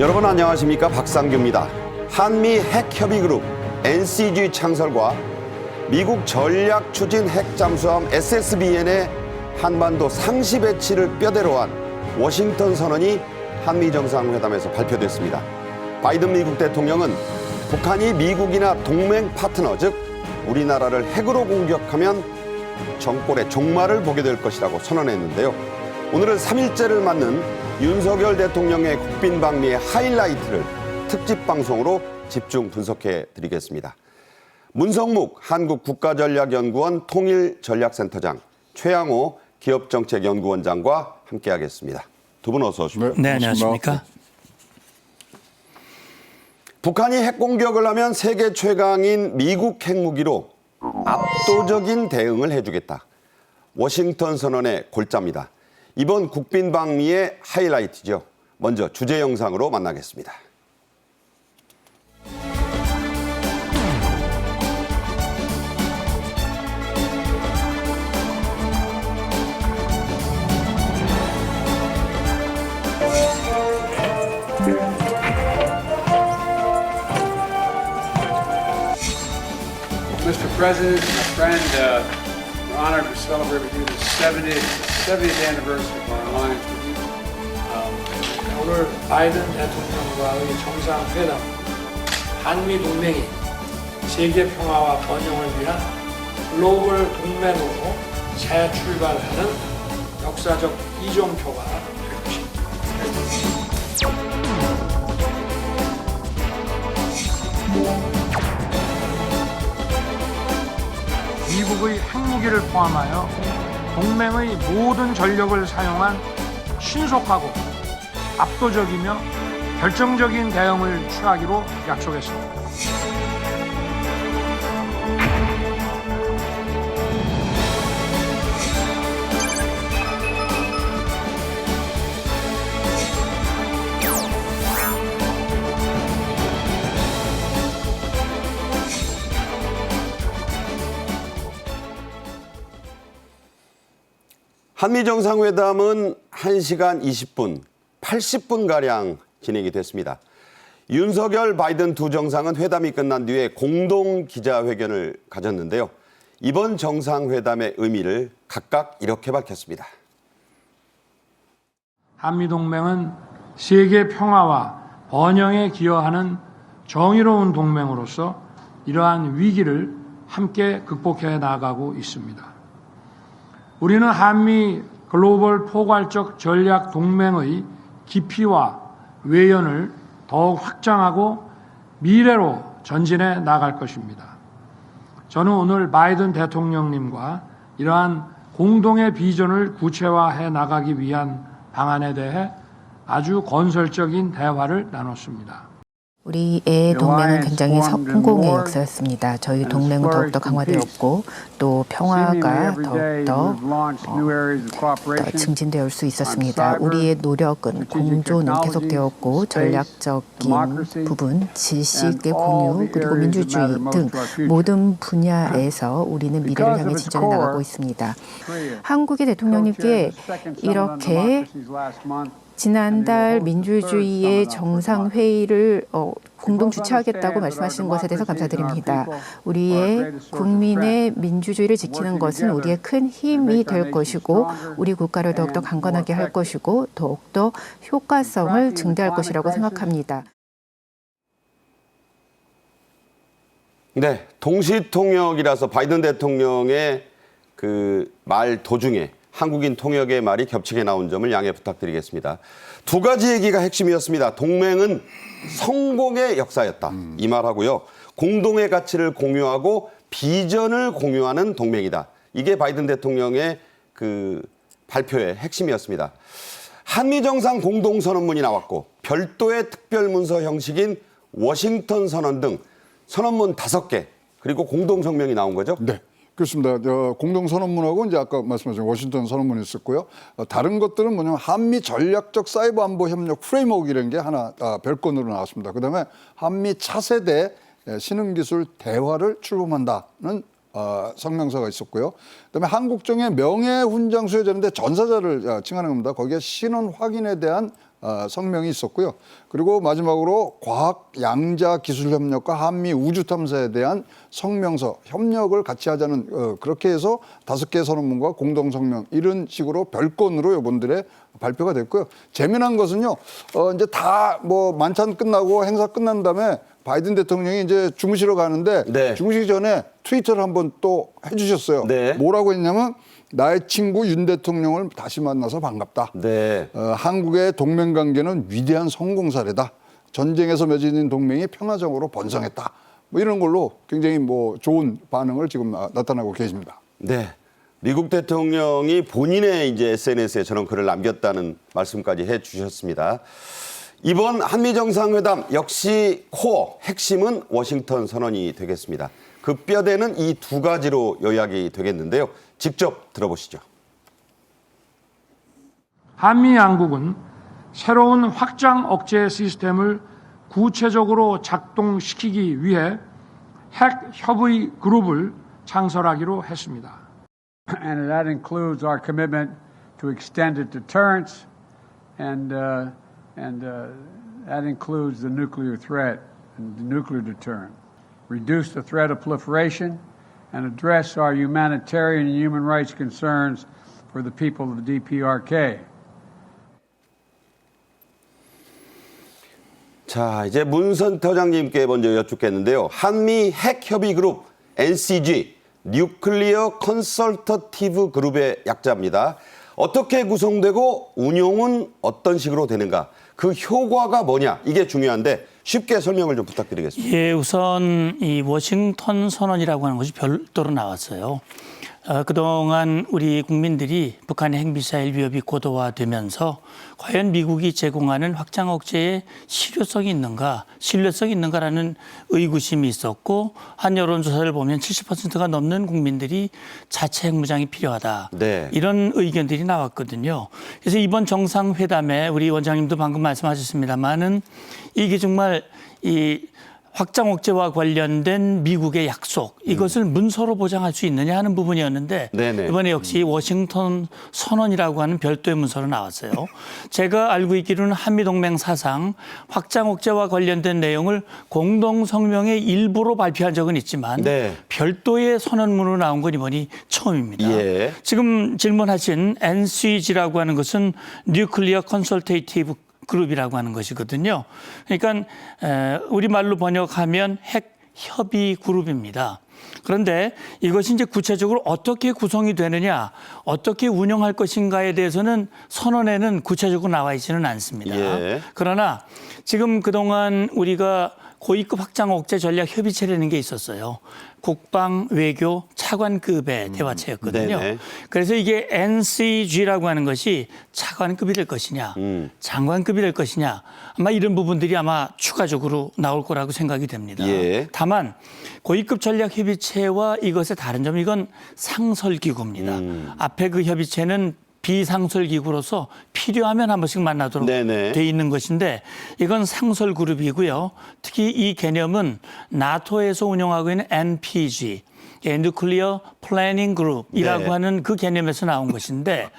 여러분 안녕하십니까? 박상규입니다. 한미 핵협의그룹 NCG 창설과 미국 전략추진 핵잠수함 SSBN의 한반도 상시 배치를 뼈대로 한 워싱턴 선언이 한미 정상회담에서 발표됐습니다. 바이든 미국 대통령은 북한이 미국이나 동맹 파트너, 즉 우리나라를 핵으로 공격하면 정권의 종말을 보게 될 것이라고 선언했는데요. 오늘은 3일째를 맞는 윤석열 대통령의 국빈 방미의 하이라이트를 특집 방송으로 집중 분석해 드리겠습니다. 문성묵 한국국가전략연구원 통일전략센터장, 최양호 기업정책연구원장과 함께하겠습니다. 두 분 어서 오십시오. 네, 안녕하십니까? 북한이 핵공격을 하면 세계 최강인 미국 핵무기로 압도적인 대응을 해주겠다. 워싱턴 선언의 골자입니다. 이번 국빈 방미의 하이라이트죠. 먼저 주제 영상으로 만나겠습니다. Mr. President, my friend, we're honored to celebrate with you the 70th anniversary of our alliance with you. 오늘 바이든 대통령과의 정상회담, 한미 동맹이 세계 평화와 번영을 위한 글로벌 동맹으로 새 출발하는 역사적 이정표가 될 것입니다. 미국의 핵무기를 포함하여 동맹의 모든 전력을 사용한 신속하고 압도적이며 결정적인 대응을 취하기로 약속했습니다. 한미 정상회담은 1시간 20분, 80분가량 진행이 됐습니다. 윤석열, 바이든 두 정상은 회담이 끝난 뒤에 공동 기자회견을 가졌는데요. 이번 정상회담의 의미를 각각 이렇게 밝혔습니다. 한미동맹은 세계 평화와 번영에 기여하는 정의로운 동맹으로서 이러한 위기를 함께 극복해 나가고 있습니다. 우리는 한미 글로벌 포괄적 전략 동맹의 깊이와 외연을 더욱 확장하고 미래로 전진해 나갈 것입니다. 저는 오늘 바이든 대통령님과 이러한 공동의 비전을 구체화해 나가기 위한 방안에 대해 아주 건설적인 대화를 나눴습니다. 우리의 동맹은 굉장히 성공의 역사였습니다. 저희 동맹은 더욱더 강화되었고 또 평화가 더욱더 증진되어 올 수 있었습니다. 우리의 노력은 공조는 계속되었고 전략적인 부분, 지식의 공유 그리고 민주주의 등 모든 분야에서 우리는 미래를 향해 진전해 나가고 있습니다. 한국의 대통령님께 이렇게 지난달 민주주의의 정상회의를 공동 주최하겠다고 말씀하신 것에 대해서 감사드립니다. 우리의 국민의 민주주의를 지키는 것은 우리의 큰 힘이 될 것이고 우리 국가를 더욱더 강건하게 할 것이고 더욱더 효과성을 증대할 것이라고 생각합니다. 네, 동시통역이라서 바이든 대통령의 그 말 도중에 한국인 통역의 말이 겹치게 나온 점을 양해 부탁드리겠습니다. 두 가지 얘기가 핵심이었습니다. 동맹은 성공의 역사였다. 이 말하고요. 공동의 가치를 공유하고 비전을 공유하는 동맹이다. 이게 바이든 대통령의 그 발표의 핵심이었습니다. 한미 정상 공동선언문이 나왔고 별도의 특별문서 형식인 워싱턴 선언 등 선언문 5개 그리고 공동성명이 나온 거죠? 네. 그렇습니다. 공동선언문하고 이제 아까 말씀하신 워싱턴 선언문이 있었고요. 다른 것들은 뭐냐면 한미 전략적 사이버 안보 협력 프레임워크라는 게 하나 별건으로 나왔습니다. 그다음에 한미 차세대 신흥기술 대화를 출범한다는 성명서가 있었고요. 그다음에 한국정의 명예훈장 수여자인데 전사자를 칭하는 겁니다. 거기에 신원 확인에 대한 성명이 있었고요. 그리고 마지막으로 과학 양자 기술 협력과 한미 우주 탐사에 대한 성명서, 협력을 같이 하자는 그렇게 해서 5개의 선언문과 공동 성명 이런 식으로 별건으로 이번들의 발표가 됐고요. 재미난 것은요. 이제 다 뭐 만찬 끝나고 행사 끝난 다음에 바이든 대통령이 이제 주무시러 가는데 네. 주무시기 전에 트위터를 한번 또 해주셨어요. 네. 뭐라고 했냐면 나의 친구 윤 대통령을 다시 만나서 반갑다. 네. 한국의 동맹 관계는 위대한 성공 사례다. 전쟁에서 맺어진 동맹이 평화적으로 번성했다. 뭐 이런 걸로 굉장히 뭐 좋은 반응을 지금 나타나고 계십니다. 네. 미국 대통령이 본인의 이제 SNS에 저런 글을 남겼다는 말씀까지 해 주셨습니다. 이번 한미 정상회담 역시 코어 핵심은 워싱턴 선언이 되겠습니다. 그 뼈대는 이 두 가지로 요약이 되겠는데요. 직접 들어보시죠. 한미 양국은 새로운 확장 억제 시스템을 구체적으로 작동시키기 위해 핵 협의 그룹을 창설하기로 했습니다. And that includes our commitment to extended deterrence, and that includes the nuclear threat and the nuclear deterrent. Reduce the threat of proliferation and address our humanitarian and human rights concerns for the people of the DPRK. 자, 이제 문 센터장님께 먼저 여쭙겠는데요. 한미 핵협의그룹 NCG, 뉴클리어 컨설터티브 그룹의 약자입니다. 어떻게 구성되고 운용은 어떤 식으로 되는가? 그 효과가 뭐냐? 이게 중요한데 쉽게 설명을 좀 부탁드리겠습니다. 예, 우선 이 워싱턴 선언이라고 하는 것이 별도로 나왔어요. 그동안 우리 국민들이 북한의 핵미사일 위협이 고도화되면서 과연 미국이 제공하는 확장 억제에 실효성이 있는가, 신뢰성이 있는가라는 의구심이 있었고 한 여론조사를 보면 70%가 넘는 국민들이 자체 핵무장이 필요하다. 네. 이런 의견들이 나왔거든요. 그래서 이번 정상회담에 우리 원장님도 방금 말씀하셨습니다만은 이게 정말 이 확장 억제와 관련된 미국의 약속 이것을 문서로 보장할 수 있느냐 하는 부분이었는데 네네. 이번에 역시 워싱턴 선언이라고 하는 별도의 문서로 나왔어요. 제가 알고 있기로는 한미동맹 사상 확장 억제와 관련된 내용을 공동성명의 일부로 발표한 적은 있지만 네. 별도의 선언문으로 나온 건 이번이 처음입니다. 예. 지금 질문하신 NCG라고 하는 것은 뉴클리어 컨설테이티브 그룹이라고 하는 것이거든요. 그러니까 우리말로 번역하면 핵 협의 그룹입니다. 그런데 이것이 이제 구체적으로 어떻게 구성이 되느냐, 어떻게 운영할 것인가에 대해서는 선언에는 구체적으로 나와 있지는 않습니다. 예. 그러나 지금 그동안 우리가 고위급 확장 억제 전략 협의체라는 게 있었어요. 국방, 외교, 차관급의 대화체였거든요. 네네. 그래서 이게 NCG라고 하는 것이 차관급이 될 것이냐, 장관급이 될 것이냐, 아마 이런 부분들이 아마 추가적으로 나올 거라고 생각이 됩니다. 예. 다만 고위급 전략 협의체와 이것의 다른 점은 이건 상설기구입니다. 앞에 그 협의체는 비상설기구로서 필요하면 한 번씩 만나도록 네네. 돼 있는 것인데 이건 상설그룹이고요. 특히 이 개념은 나토에서 운영하고 있는 NPG, 뉴클리어 플래닝 그룹이라고 네. 하는 그 개념에서 나온 것인데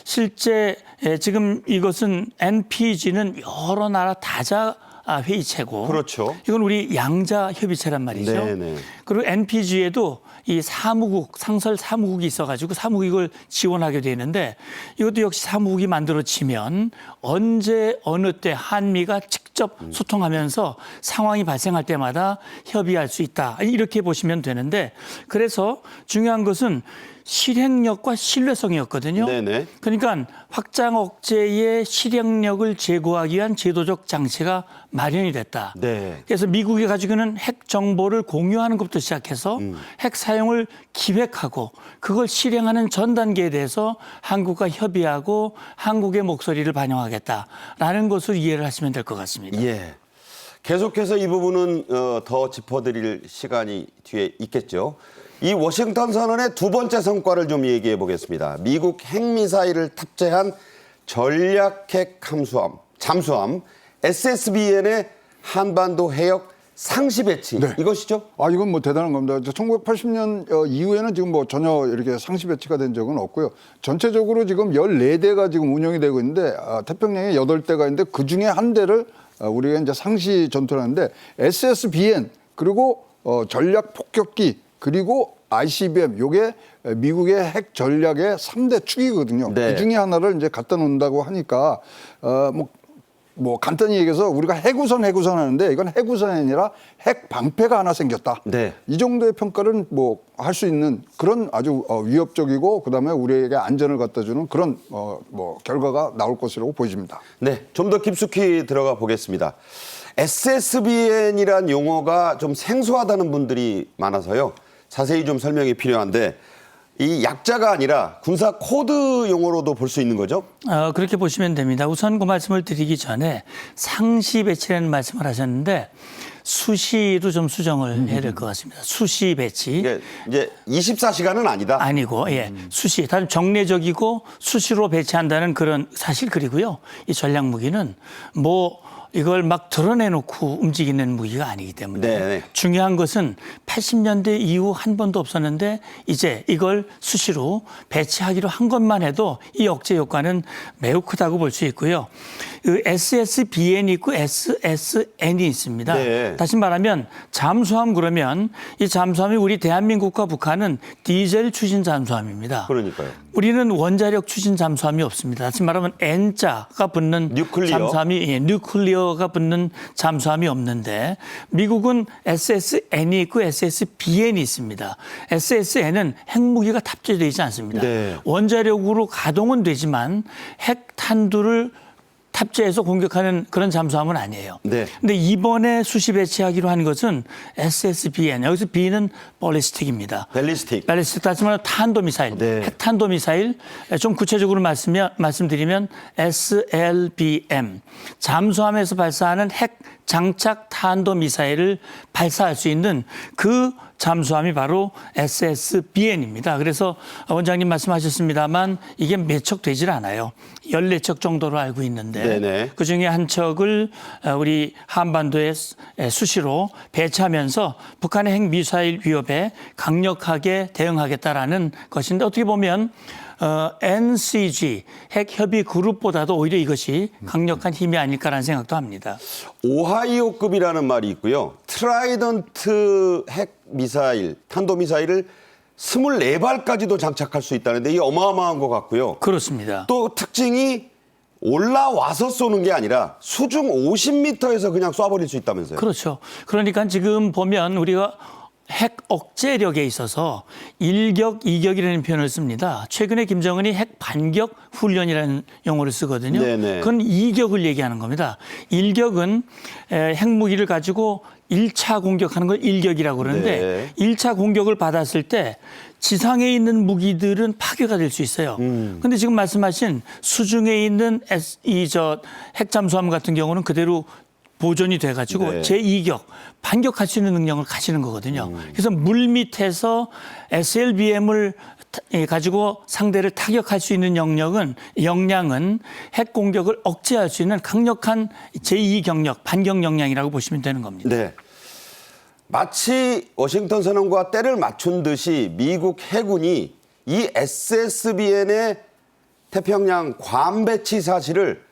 실제 지금 이것은 NPG는 여러 나라 다자 회의체고 그렇죠. 이건 우리 양자 협의체란 말이죠. 네네. 그리고 NPG에도 이 사무국, 상설 사무국이 있어가지고 사무국이 이걸 지원하게 되는데 이것도 역시 사무국이 만들어지면 언제 어느 때 한미가 직접 소통하면서 상황이 발생할 때마다 협의할 수 있다. 이렇게 보시면 되는데 그래서 중요한 것은 실행력과 신뢰성이었거든요. 네네. 그러니까 확장 억제의 실행력을 제고하기 위한 제도적 장치가 마련이 됐다. 네. 그래서 미국이 가지고 있는 핵 정보를 공유하는 것부터 시작해서 핵 사용을 기획하고 그걸 실행하는 전 단계에 대해서 한국과 협의하고 한국의 목소리를 반영하겠다라는 것을 이해를 하시면 될 것 같습니다. 예. 계속해서 이 부분은 더 짚어드릴 시간이 뒤에 있겠죠. 이 워싱턴 선언의 두 번째 성과를 좀 얘기해 보겠습니다. 미국 핵미사일을 탑재한 전략핵 잠수함 SSBN의 한반도 해역 상시 배치 네. 이것이죠? 아, 이건 뭐 대단한 겁니다. 1980년 이후에는 지금 뭐 전혀 이렇게 상시 배치가 된 적은 없고요. 전체적으로 지금 14대가 지금 운영이 되고 있는데 태평양에 8대가 있는데 그 중에 한 대를 우리가 이제 상시 전투를 하는데 SSBN 그리고 전략 폭격기 그리고 ICBM 요게 미국의 핵 전략의 3대 축이거든요. 네. 그 중에 하나를 이제 갖다 놓는다고 하니까 뭐 간단히 얘기해서 우리가 해구선 하는데 이건 해구선이 아니라 핵 방패가 하나 생겼다. 네. 이 정도의 평가는 뭐 할 수 있는 그런 아주 위협적이고 그다음에 우리에게 안전을 갖다 주는 그런 뭐 결과가 나올 것이라고 보여집니다. 네, 좀 더 깊숙이 들어가 보겠습니다. SSBN이란 용어가 좀 생소하다는 분들이 많아서요. 자세히 좀 설명이 필요한데 이 약자가 아니라 군사 코드 용어로도 볼 수 있는 거죠? 그렇게 보시면 됩니다. 우선 그 말씀을 드리기 전에 상시 배치라는 말씀을 하셨는데 수시로 좀 수정을 해야 될 것 같습니다. 수시 배치. 이게 이제 24시간은 아니다. 아니고, 예. 수시. 다른 정례적이고 수시로 배치한다는 그런 사실 그리고요. 이 전략 무기는 뭐 이걸 막 드러내놓고 움직이는 무기가 아니기 때문에 네. 중요한 것은 80년대 이후 한 번도 없었는데 이제 이걸 수시로 배치하기로 한 것만 해도 이 억제 효과는 매우 크다고 볼 수 있고요. 그 SSBN이 있고 SSN이 있습니다. 네. 다시 말하면 잠수함 그러면 이 잠수함이 우리 대한민국과 북한은 디젤 추진 잠수함입니다. 그러니까요. 우리는 원자력 추진 잠수함이 없습니다. 다시 말하면 N자가 붙는 뉴클리어. 잠수함이 뉴클리어가 붙는 잠수함이 없는데 미국은 SSN이 있고 SSBN이 있습니다. SSN은 핵무기가 탑재되어 있지 않습니다. 네. 원자력으로 가동은 되지만 핵탄두를 탑재해서 공격하는 그런 잠수함은 아니에요. 네. 근데 이번에 수시 배치하기로 한 것은 SSBN. 여기서 B는 ballistic입니다. 벨리스틱. 발리스틱 다시 말하면 탄도미사일, 네. 핵탄도미사일. 좀 구체적으로 말씀드리면 SLBM. 잠수함에서 발사하는 핵 장착 탄도미사일을 발사할 수 있는 그 잠수함이 바로 SSBN입니다. 그래서 원장님 말씀하셨습니다만 이게 몇 척 되질 않아요. 14척 정도로 알고 있는데 네네. 그중에 한 척을 우리 한반도에 수시로 배치하면서 북한의 핵미사일 위협에 강력하게 대응하겠다라는 것인데 어떻게 보면 NCG 핵협의 그룹보다도 오히려 이것이 강력한 힘이 아닐까라는 생각도 합니다. 오하이오급이라는 말이 있고요. 트라이던트 핵 미사일, 탄도미사일을 24발까지도 장착할 수 있다는데 이게 어마어마한 것 같고요. 그렇습니다. 또 특징이 올라와서 쏘는 게 아니라 수중 50m에서 그냥 쏴버릴 수 있다면서요. 그렇죠. 그러니까 지금 보면 우리가 핵 억제력에 있어서 일격, 이격이라는 표현을 씁니다. 최근에 김정은이 핵 반격 훈련이라는 용어를 쓰거든요. 네네. 그건 이격을 얘기하는 겁니다. 일격은 핵무기를 가지고 1차 공격하는 걸 일격이라고 그러는데 네. 1차 공격을 받았을 때 지상에 있는 무기들은 파괴가 될 수 있어요. 그런데 지금 말씀하신 수중에 있는 핵잠수함 같은 경우는 그대로 보존이 돼가지고 네. 제2격 반격할 수 있는 능력을 가지는 거거든요. 그래서 물 밑에서 SLBM을 가지고 상대를 타격할 수 있는 역량은 핵 공격을 억제할 수 있는 강력한 제2경력, 반격 역량이라고 보시면 되는 겁니다. 네. 마치 워싱턴 선언과 때를 맞춘 듯이 미국 해군이 이 SSBN의 태평양 괌 배치 사실을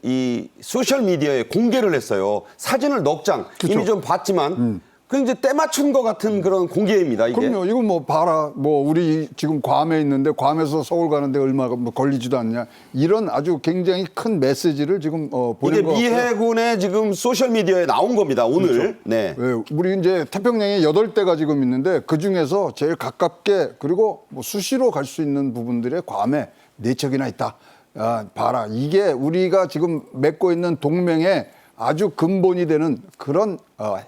이 소셜 미디어에 공개를 했어요. 사진을 넉 장 이미 좀 봤지만 그 이제 때 맞춘 것 같은 그런 공개입니다. 이게. 그럼요. 이거 뭐 봐라. 뭐 우리 지금 괌에 있는데 괌에서 서울 가는데 얼마가 뭐 걸리지도 않냐. 이런 아주 굉장히 큰 메시지를 지금 보낸 이게 것 미 같고요. 해군의 지금 소셜 미디어에 나온 겁니다. 오늘. 그렇죠. 네. 네, 우리 이제 태평양에 8대가 지금 있는데 그 중에서 제일 가깝게 그리고 뭐 수시로 갈 수 있는 부분들의 괌에 4척이나 있다. 봐라. 이게 우리가 지금 맺고 있는 동맹의 아주 근본이 되는 그런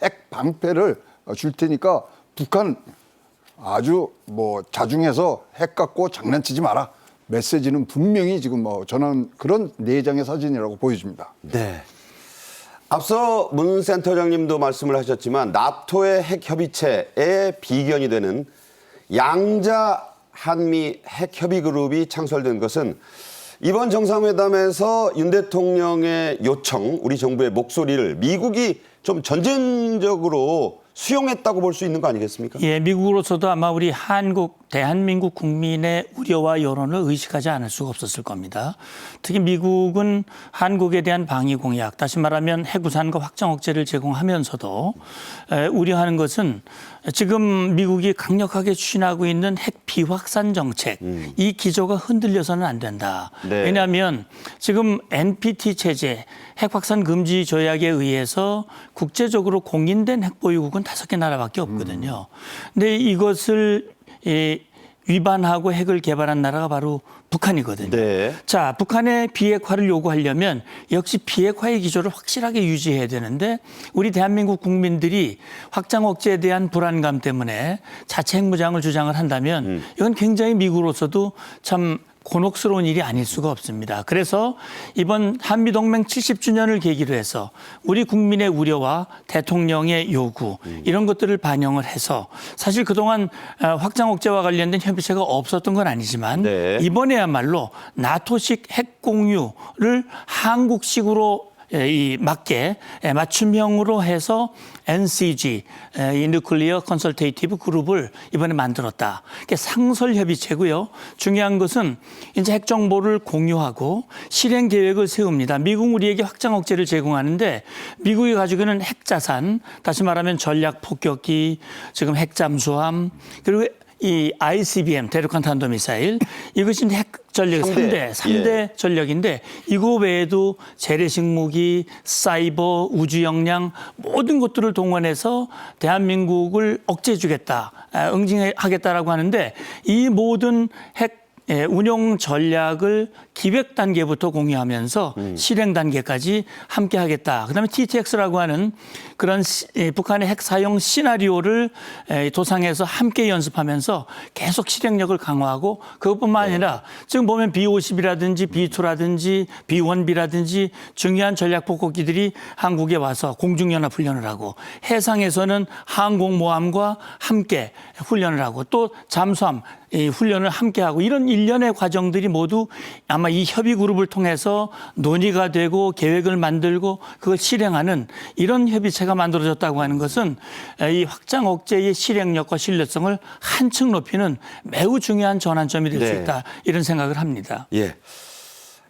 핵 방패를 줄 테니까 북한 아주 뭐 자중해서 핵 갖고 장난치지 마라. 메시지는 분명히 지금 전한 그런 4장의 사진이라고 보여집니다. 네. 앞서 문 센터장님도 말씀을 하셨지만 나토의 핵 협의체의 비견이 되는 양자 한미 핵 협의 그룹이 창설된 것은 이번 정상회담에서 윤 대통령의 요청, 우리 정부의 목소리를 미국이 좀 전쟁적으로 수용했다고 볼 수 있는 거 아니겠습니까? 예, 미국으로서도 아마 우리 대한민국 국민의 우려와 여론을 의식하지 않을 수가 없었을 겁니다. 특히 미국은 한국에 대한 방위 공약, 다시 말하면 핵우산과 확장 억제를 제공하면서도 우려하는 것은 지금 미국이 강력하게 추진하고 있는 핵 비확산 정책, 이 기조가 흔들려서는 안 된다. 네. 왜냐하면 지금 NPT 체제, 핵 확산 금지 조약에 의해서 국제적으로 공인된 핵 보유국은 5개 나라밖에 없거든요. 근데 이것을 위반하고 핵을 개발한 나라가 바로 북한이거든요. 네. 자, 북한의 비핵화를 요구하려면 역시 비핵화의 기조를 확실하게 유지해야 되는데 우리 대한민국 국민들이 확장 억제에 대한 불안감 때문에 자체 핵무장을 주장을 한다면 이건 굉장히 미국으로서도 참 곤혹스러운 일이 아닐 수가 없습니다. 그래서 이번 한미동맹 70주년을 계기로 해서 우리 국민의 우려와 대통령의 요구 이런 것들을 반영을 해서 사실 그동안 확장 억제와 관련된 협의체가 없었던 건 아니지만 네. 이번에야말로 나토식 핵 공유를 한국식으로 맞게 맞춤형으로 해서 NCG, 이 누클리어 컨설테이티브 그룹을 이번에 만들었다. 이게 상설 협의체고요. 중요한 것은 이제 핵 정보를 공유하고 실행 계획을 세웁니다. 미국 우리에게 확장 억제를 제공하는데 미국이 가지고 있는 핵 자산, 다시 말하면 전략 폭격기, 지금 핵 잠수함, 그리고 이 ICBM 대륙간 탄도미사일 이것이 핵 전력 3대 전력인데 이거 외에도 재래식 무기, 사이버, 우주 역량 모든 것들을 동원해서 대한민국을 억제해주겠다, 응징하겠다라고 하는데 이 모든 핵 운용 전략을 기획 단계부터 공유하면서 실행 단계까지 함께 하겠다. 그다음에 TTX라고 하는 그런 북한의 핵 사용 시나리오를 도상에서 함께 연습하면서 계속 실행력을 강화하고 그것뿐만 아니라 지금 보면 B-50이라든지 B-2라든지 B-1B라든지 중요한 전략 폭격기들이 한국에 와서 공중연합 훈련을 하고 해상에서는 항공모함과 함께 훈련을 하고 또 잠수함 훈련을 함께 하고 이런 일련의 과정들이 모두 아마 이 협의 그룹을 통해서 논의가 되고 계획을 만들고 그걸 실행하는 이런 협의체가 만들어졌다고 하는 것은 이 확장 억제의 실행력과 신뢰성을 한층 높이는 매우 중요한 전환점이 될 수 네. 있다 이런 생각을 합니다. 예.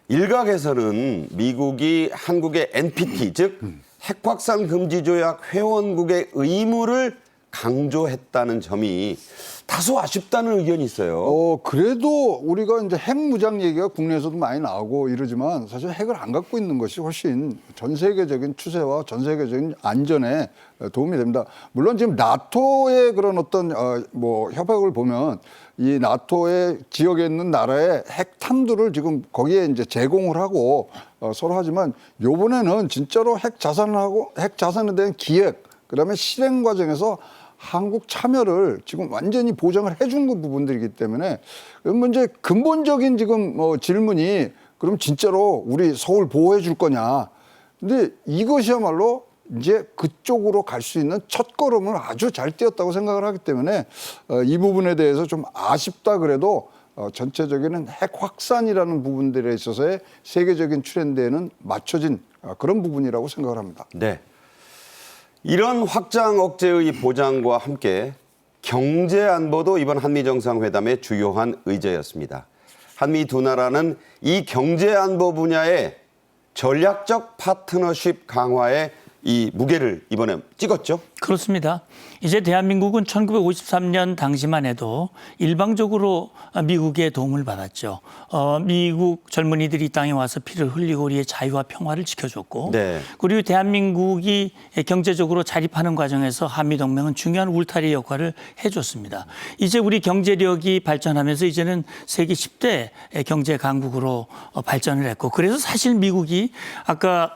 일각에서는 미국이 한국의 NPT, 즉 핵확산 금지 조약 회원국의 의무를 강조했다는 점이 다소 아쉽다는 의견이 있어요. 그래도 우리가 이제 핵무장 얘기가 국내에서도 많이 나오고 이러지만 사실 핵을 안 갖고 있는 것이 훨씬 전 세계적인 추세와 전 세계적인 안전에 도움이 됩니다. 물론 지금 나토의 그런 어떤 협약을 보면 이 나토의 지역에 있는 나라의 핵 탐두를 지금 거기에 이제 제공을 하고 서로 하지만 요번에는 진짜로 핵 자산에 대한 기획, 그다음에 실행 과정에서 한국 참여를 지금 완전히 보장을 해준 그 부분들이기 때문에 문제 근본적인 지금 질문이 그럼 진짜로 우리 서울 보호해 줄 거냐. 근데 이것이야말로 이제 그쪽으로 갈 수 있는 첫 걸음을 아주 잘 띄었다고 생각을 하기 때문에 이 부분에 대해서 좀 아쉽다 그래도 전체적인 핵 확산이라는 부분들에 있어서의 세계적인 트렌드에는 맞춰진 그런 부분이라고 생각을 합니다. 네. 이런 확장 억제의 보장과 함께 경제 안보도 이번 한미 정상회담의 주요한 의제였습니다. 한미 두 나라는 이 경제 안보 분야의 전략적 파트너십 강화에 이 무게를 이번에 찍었죠? 그렇습니다. 이제 대한민국은 1953년 당시만 해도 일방적으로 미국의 도움을 받았죠. 미국 젊은이들이 이 땅에 와서 피를 흘리고 우리의 자유와 평화를 지켜줬고 네. 그리고 대한민국이 경제적으로 자립하는 과정에서 한미동맹은 중요한 울타리 역할을 해줬습니다. 이제 우리 경제력이 발전하면서 이제는 세계 10대 경제 강국으로 발전을 했고 그래서 사실 미국이 아까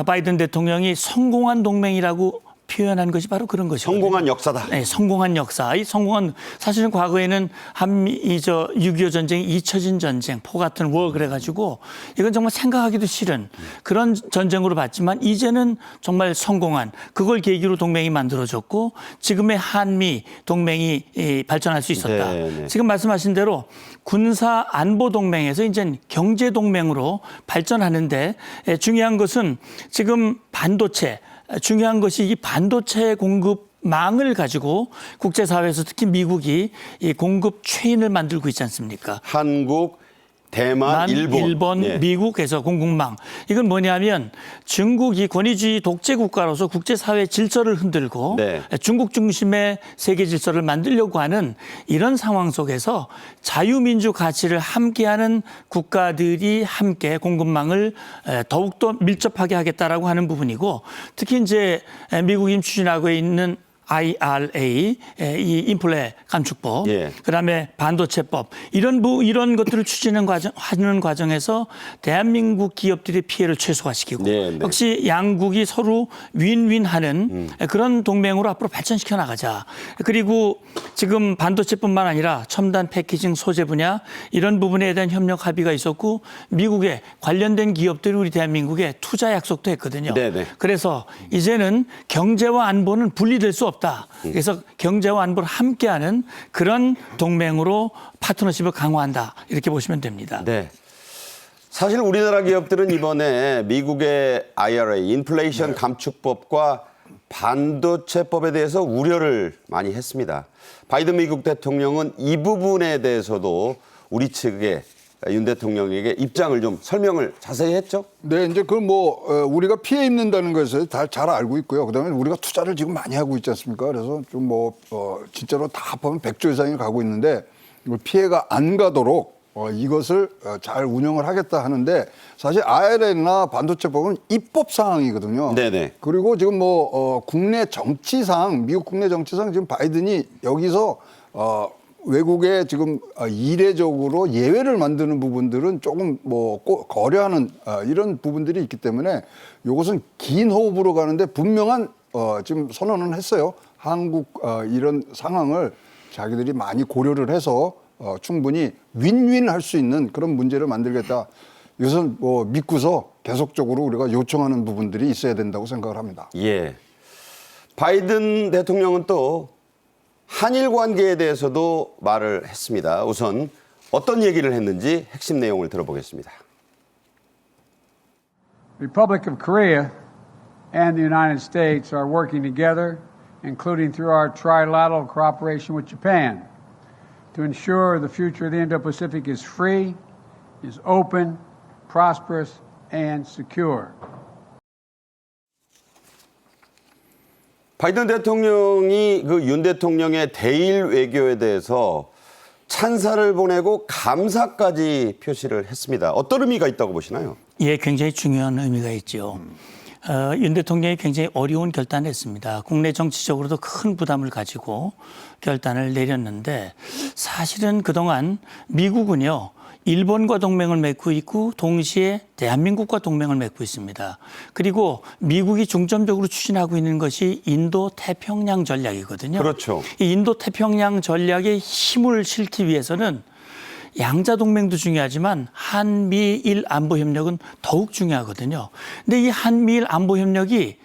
바이든 대통령이 성공한 동맹이라고 표현한 것이 바로 그런 것이거든요. 성공한 역사다. 네, 성공한 역사. 이 성공한 사실은 과거에는 한미 6.25 전쟁이 잊혀진 전쟁, 포 같은 워 그래가지고 이건 정말 생각하기도 싫은 그런 전쟁으로 봤지만 이제는 정말 성공한 그걸 계기로 동맹이 만들어졌고 지금의 한미 동맹이 발전할 수 있었다. 네, 네. 지금 말씀하신 대로 군사 안보 동맹에서 이제 경제 동맹으로 발전하는데 중요한 것은 지금 반도체 중요한 것이 이 반도체 공급망을 가지고 국제사회에서 특히 미국이 이 공급 체인을 만들고 있지 않습니까? 한국, 대만, 일본, 예. 미국에서 공급망. 이건 뭐냐면 중국이 권위주의 독재 국가로서 국제사회 질서를 흔들고 네. 중국 중심의 세계 질서를 만들려고 하는 이런 상황 속에서 자유민주 가치를 함께하는 국가들이 함께 공급망을 더욱더 밀접하게 하겠다라고 하는 부분이고 특히 이제 미국이 추진하고 있는 IRA, 이 인플레 감축법, 예. 그다음에 반도체법 이런 것들을 추진하는 과정에서 대한민국 기업들의 피해를 최소화시키고 네, 네. 역시 양국이 서로 윈윈하는 그런 동맹으로 앞으로 발전시켜 나가자. 그리고 지금 반도체뿐만 아니라 첨단 패키징 소재 분야 이런 부분에 대한 협력 합의가 있었고 미국에 관련된 기업들이 우리 대한민국에 투자 약속도 했거든요. 네, 네. 그래서 이제는 경제와 안보는 분리될 수 없다. 그래서 경제와 안보를 함께하는 그런 동맹으로 파트너십을 강화한다. 이렇게 보시면 됩니다. 네. 사실 우리나라 기업들은 이번에 미국의 IRA, 인플레이션 감축법과 반도체법에 대해서 우려를 많이 했습니다. 바이든 미국 대통령은 이 부분에 대해서도 우리 측에 윤 대통령에게 입장을 좀 설명을 자세히 했죠? 네, 이제 그 우리가 피해 입는다는 것을 다 잘 알고 있고요. 그다음에 우리가 투자를 지금 많이 하고 있지 않습니까? 그래서 좀 진짜로 다 합하면 100조 이상이 가고 있는데 피해가 안 가도록 이것을 잘 운영을 하겠다 하는데 사실 IRA나 반도체법은 입법 사항이거든요. 네네. 그리고 지금 국내 정치상 미국 국내 정치상 지금 바이든이 여기서 외국에 지금 이례적으로 예외를 만드는 부분들은 조금 거려하는 이런 부분들이 있기 때문에 이것은 긴 호흡으로 가는데 분명한 지금 선언은 했어요. 한국 이런 상황을 자기들이 많이 고려를 해서 충분히 윈윈 할 수 있는 그런 문제를 만들겠다. 이것은 믿고서 계속적으로 우리가 요청하는 부분들이 있어야 된다고 생각을 합니다. 예. 바이든 대통령은 또 한일 관계에 대해서도 말을 했습니다. 우선 어떤 얘기를 했는지 핵심 내용을 들어보겠습니다. Republic of Korea and the United States are working together, including through our trilateral cooperation with Japan, to ensure the future of the Indo-Pacific is free, is open, prosperous, and secure. 바이든 대통령이 그 윤 대통령의 대일 외교에 대해서 찬사를 보내고 감사까지 표시를 했습니다. 어떤 의미가 있다고 보시나요? 예, 굉장히 중요한 의미가 있죠. 윤 대통령이 굉장히 어려운 결단을 했습니다. 국내 정치적으로도 큰 부담을 가지고 결단을 내렸는데 사실은 그동안 미국은요. 일본과 동맹을 맺고 있고 동시에 대한민국과 동맹을 맺고 있습니다. 그리고 미국이 중점적으로 추진하고 있는 것이 인도 태평양 전략이거든요. 그렇죠. 이 인도 태평양 전략에 힘을 실기 위해서는 양자 동맹도 중요하지만 한미일 안보 협력은 더욱 중요하거든요. 근데 이 한미일 안보 협력이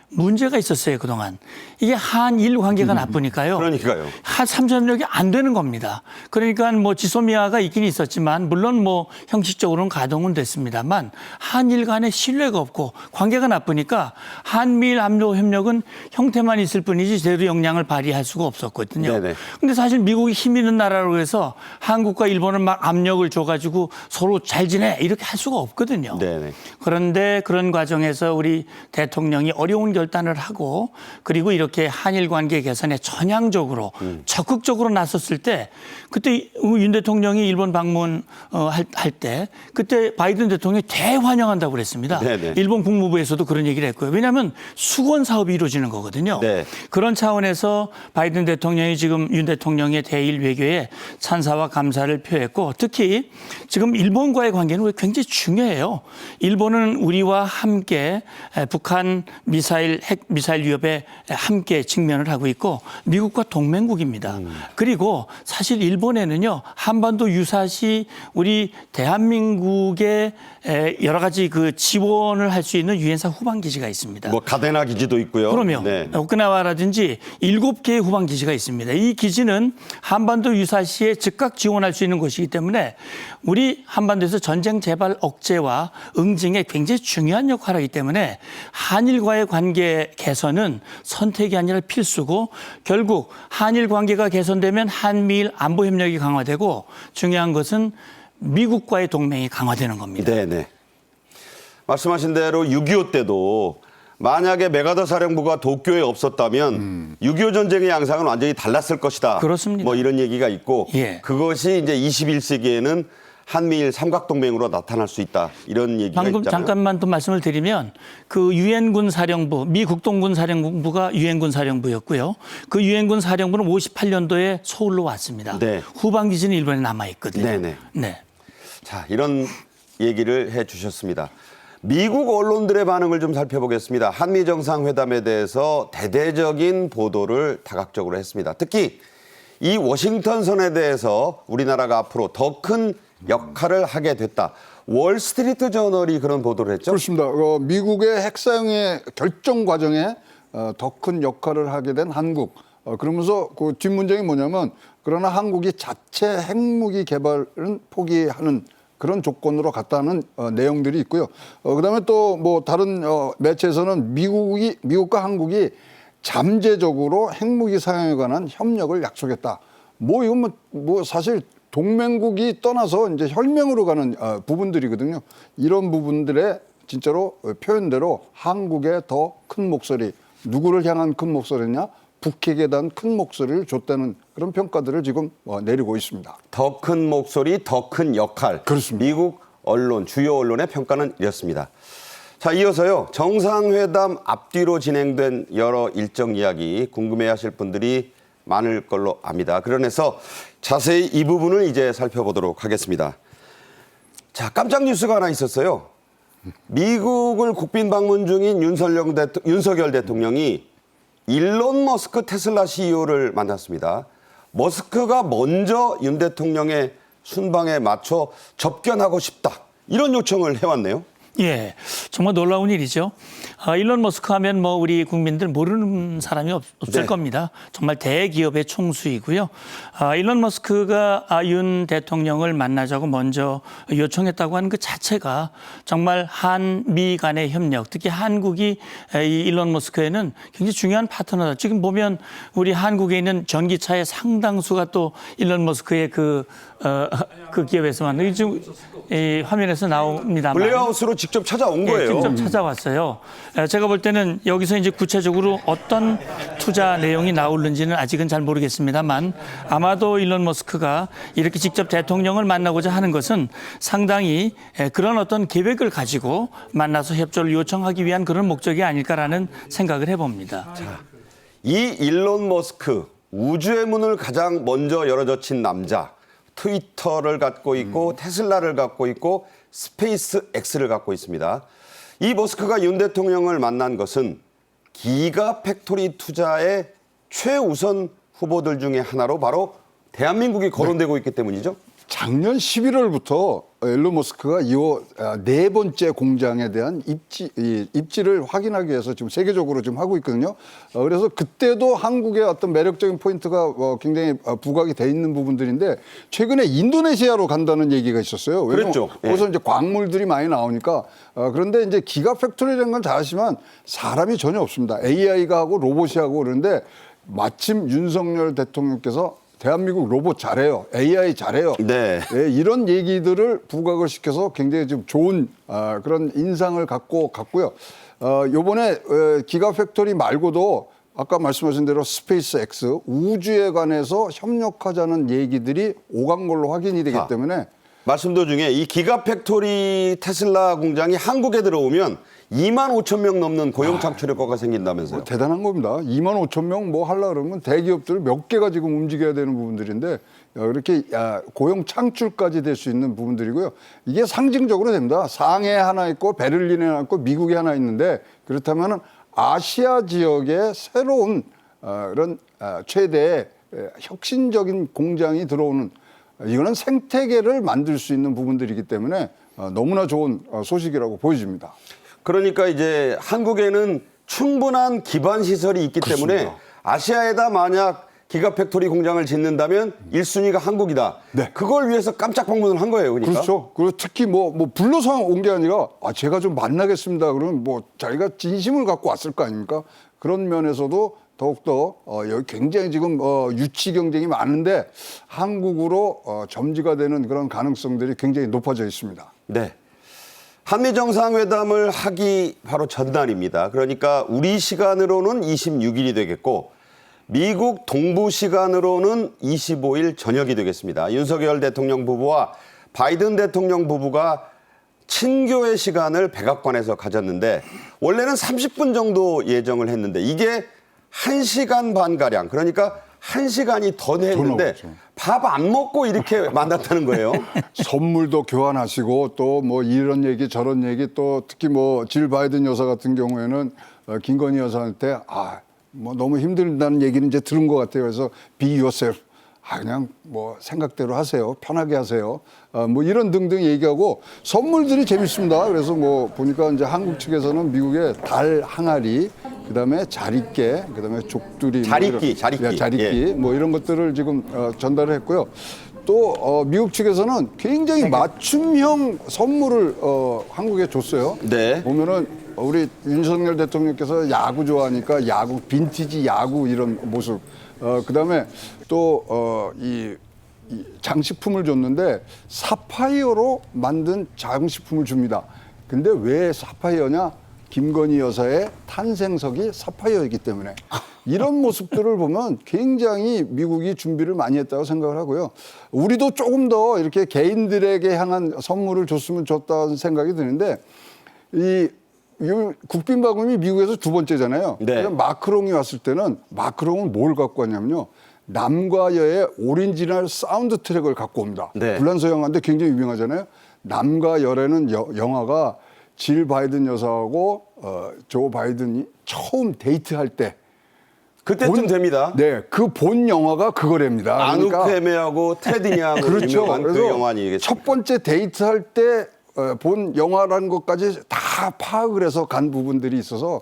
문제가 있었어요, 그동안. 이게 한일 관계가 나쁘니까요. 그러니까요. 삼전력이 안 되는 겁니다. 그러니까 지소미아가 있긴 있었지만 물론 형식적으로는 가동은 됐습니다만 한일 간에 신뢰가 없고 관계가 나쁘니까 한미일 안보 협력은 형태만 있을 뿐이지 제대로 역량을 발휘할 수가 없었거든요. 네네. 근데 사실 미국이 힘 있는 나라로 해서 한국과 일본은 막 압력을 줘가지고 서로 잘 지내 이렇게 할 수가 없거든요. 네네. 그런데 그런 과정에서 우리 대통령이 어려운 결단을 하고 그리고 이렇게 이렇게 한일 관계 개선에 전향적으로 적극적으로 나섰을 때 그때 윤 대통령이 일본 방문 할 때 그때 바이든 대통령이 대환영한다고 그랬습니다. 네네. 일본 국무부에서도 그런 얘기를 했고요. 왜냐하면 수건 사업이 이루어지는 거거든요. 네. 그런 차원에서 바이든 대통령이 지금 윤 대통령의 대일 외교에 찬사와 감사를 표했고 특히 지금 일본과의 관계는 굉장히 중요해요. 일본은 우리와 함께 북한 핵 미사일 위협에 함께 직면을 하고 있고 미국과 동맹국입니다. 그리고 사실 일본에는요 한반도 유사시 우리 대한민국의 여러 가지 그 지원을 할 수 있는 유엔사 후방 기지가 있습니다. 뭐 가데나 기지도 있고요. 그럼요. 네. 오키나와라든지 7개의 후방 기지가 있습니다. 이 기지는 한반도 유사시에 즉각 지원할 수 있는 곳이기 때문에 우리 한반도에서 전쟁 재발 억제와 응징에 굉장히 중요한 역할을 하기 때문에 한일과의 관계 개선은 선택이 아니라 필수고 결국 한일 관계가 개선되면 한미일 안보 협력이 강화되고 중요한 것은 미국과의 동맹이 강화되는 겁니다. 네네. 말씀하신 대로 6.25 때도 만약에 메가더 사령부가 도쿄에 없었다면 6.25 전쟁의 양상은 완전히 달랐을 것이다. 그렇습니다. 뭐 이런 얘기가 있고 예. 그것이 이제 21세기에는 한미일 삼각동맹으로 나타날 수 있다. 이런 얘기가 방금 있잖아요. 잠깐만 또 말씀을 드리면 그 유엔군 사령부, 미 국동군 사령부가 유엔군 사령부였고요. 그 유엔군 사령부는 58년도에 서울로 왔습니다. 네. 후방 기지는 일본에 남아 있거든요. 네네. 네. 자, 이런 얘기를 해 주셨습니다. 미국 언론들의 반응을 좀 살펴보겠습니다. 한미 정상회담에 대해서 대대적인 보도를 다각적으로 했습니다. 특히 이 워싱턴 선에 대해서 우리나라가 앞으로 더 큰 역할을 하게 됐다. 월스트리트 저널이 그런 보도를 했죠. 그렇습니다. 미국의 핵 사용의 결정 과정에 더 큰 역할을 하게 된 한국. 그러면서 그 뒷문장이 뭐냐면 그러나 한국이 자체 핵무기 개발은 포기하는 그런 조건으로 갔다는 내용들이 있고요. 그다음에 또 뭐 다른 매체에서는 미국과 한국이 잠재적으로 핵무기 사용에 관한 협력을 약속했다. 뭐 이건 뭐 사실 동맹국이 떠나서 이제 혈맹으로 가는 부분들이거든요. 이런 부분들의 진짜로 표현대로 한국의 더 큰 목소리, 누구를 향한 큰 목소리냐? 북핵에 대한 큰 목소리를 줬다는 그런 평가들을 지금 내리고 있습니다. 더 큰 목소리, 더 큰 역할. 그렇습니다. 미국 언론, 주요 언론의 평가는 이렇습니다. 자, 이어서요. 정상회담 앞뒤로 진행된 여러 일정 이야기 궁금해하실 분들이 많을 걸로 압니다. 그러면서 자세히 이 부분을 이제 살펴보도록 하겠습니다. 자, 깜짝 뉴스가 하나 있었어요. 미국을 국빈 방문 중인 윤석열 대통령이 일론 머스크 테슬라 CEO를 만났습니다. 머스크가 먼저 윤 대통령의 순방에 맞춰 접견하고 싶다. 이런 요청을 해왔네요. 예, 정말 놀라운 일이죠. 일론 머스크 하면 뭐 우리 국민들 모르는 사람이 없을 네. 겁니다. 정말 대기업의 총수이고요. 일론 머스크가 윤 대통령을 만나자고 먼저 요청했다고 하는 그 자체가 정말 한미 간의 협력, 특히 한국이 이 일론 머스크에는 굉장히 중요한 파트너다. 지금 보면 우리 한국에 있는 전기차의 상당수가 또 일론 머스크의 그 기업에서만 지금 이 화면에서 나옵니다만. 블레어하우스로 직접 찾아온 거예요. 직접 찾아왔어요. 제가 볼 때는 여기서 이제 구체적으로 어떤 투자 내용이 나오는지는 아직은 잘 모르겠습니다만 아마도 일론 머스크가 이렇게 직접 대통령을 만나고자 하는 것은 상당히 그런 어떤 계획을 가지고 만나서 협조를 요청하기 위한 그런 목적이 아닐까라는 생각을 해봅니다. 이 일론 머스크, 우주의 문을 가장 먼저 열어젖힌 남자. 트위터를 갖고 있고 테슬라를 갖고 있고 스페이스 X를 갖고 있습니다. 이 머스크가 윤 대통령을 만난 것은 기가 팩토리 투자의 최우선 후보들 중에 하나로 바로 대한민국이 거론되고 있기 때문이죠. 작년 11월부터 일론 머스크가 이후 네 번째 공장에 대한 입지를 확인하기 위해서 지금 세계적으로 지금 하고 있거든요. 그래서 그때도 한국의 어떤 매력적인 포인트가 굉장히 부각이 돼 있는 부분들인데 최근에 인도네시아로 간다는 얘기가 있었어요. 왜냐면 그랬죠. 거기서 이제 광물들이 많이 나오니까 그런데 이제 기가 팩토리라는 건 잘 아시지만 사람이 전혀 없습니다. AI가 하고 로봇이 하고 그러는데 마침 윤석열 대통령께서 대한민국 로봇 잘해요. AI 잘해요. 네. 네, 이런 얘기들을 부각을 시켜서 굉장히 좀 좋은 그런 인상을 갖고 갔고요. 요번에 기가팩토리 말고도 아까 말씀하신 대로 스페이스 X 우주에 관해서 협력하자는 얘기들이 오간 걸로 확인이 되기 때문에 말씀 도중에 이 기가팩토리 테슬라 공장이 한국에 들어오면 2만 5천 명 넘는 고용 창출 효과가 생긴다면서요. 대단한 겁니다. 2만 5천 명 뭐 하려고 그러면 대기업들 몇 개가 지금 움직여야 되는 부분들인데 이렇게 고용 창출까지 될 수 있는 부분들이고요. 이게 상징적으로 됩니다. 상해에 하나 있고 베를린에 하나 있고 미국에 하나 있는데 그렇다면 아시아 지역에 새로운 이런 최대의 혁신적인 공장이 들어오는 이거는 생태계를 만들 수 있는 부분들이기 때문에 너무나 좋은 소식이라고 보여집니다. 그러니까 이제 한국에는 충분한 기반 시설이 있기 때문에 그렇습니다. 아시아에다 만약 기가팩토리 공장을 짓는다면 1순위가 한국이다. 네. 그걸 위해서 깜짝 방문을 한 거예요. 그러니까. 그렇죠. 그리고 특히 뭐 불러서 온 게 아니라 제가 좀 만나겠습니다. 그러면 뭐 자기가 진심을 갖고 왔을 거 아닙니까? 그런 면에서도 더욱더 여기 굉장히 지금 유치 경쟁이 많은데 한국으로 점지가 되는 그런 가능성들이 굉장히 높아져 있습니다. 네. 한미 정상회담을 하기 바로 전날입니다. 그러니까 우리 시간으로는 26일이 되겠고 미국 동부 시간으로는 25일 저녁이 되겠습니다. 윤석열 대통령 부부와 바이든 대통령 부부가 친교의 시간을 백악관에서 가졌는데 원래는 30분 정도 예정을 했는데 이게 1시간 반가량 그러니까 1시간이 더 됐는데 밥 안 먹고 이렇게 만났다는 거예요. 선물도 교환하시고 또 뭐 이런 얘기 저런 얘기 또 특히 뭐 질 바이든 여사 같은 경우에는 김건희 여사한테 뭐 너무 힘들다는 얘기는 이제 들은 것 같아요. 그래서 be yourself. 그냥 뭐 생각대로 하세요. 편하게 하세요. 뭐 이런 등등 얘기하고 선물들이 재밌습니다. 그래서 뭐 보니까 이제 한국 측에서는 미국의 달 항아리, 그다음에 자릿개, 그다음에 족두리, 자릿기, 뭐 이런 것들을 지금 전달을 했고요. 또 미국 측에서는 굉장히 맞춤형 선물을 한국에 줬어요. 네. 보면은 우리 윤석열 대통령께서 야구 좋아하니까 야구 빈티지 야구 이런 모습. 그다음에 또 이 장식품을 줬는데 사파이어로 만든 장식품을 줍니다. 근데 왜 사파이어냐? 김건희 여사의 탄생석이 사파이어이기 때문에 이런 모습들을 보면 굉장히 미국이 준비를 많이 했다고 생각을 하고요. 우리도 조금 더 이렇게 개인들에게 향한 선물을 줬으면 좋다는 생각이 드는데 이 국빈박음이 미국에서 두 번째잖아요. 네. 마크롱이 왔을 때는 마크롱은 뭘 갖고 왔냐면요. 남과 여의 오리지널 사운드 트랙을 갖고 옵니다. 네. 불란서 영화인데 굉장히 유명하잖아요. 남과 열에는 영화가 질 바이든 여사하고 조 바이든이 처음 데이트할 때 그때쯤 됩니다. 네, 그 본 영화가 그거랍니다. 아누크 헤메하고 테디냐하고 그렇죠. 유명한 그 그래서 영화 아니겠습니까? 첫 번째 데이트할 때 본 영화라는 것까지 다 파악을 해서 간 부분들이 있어서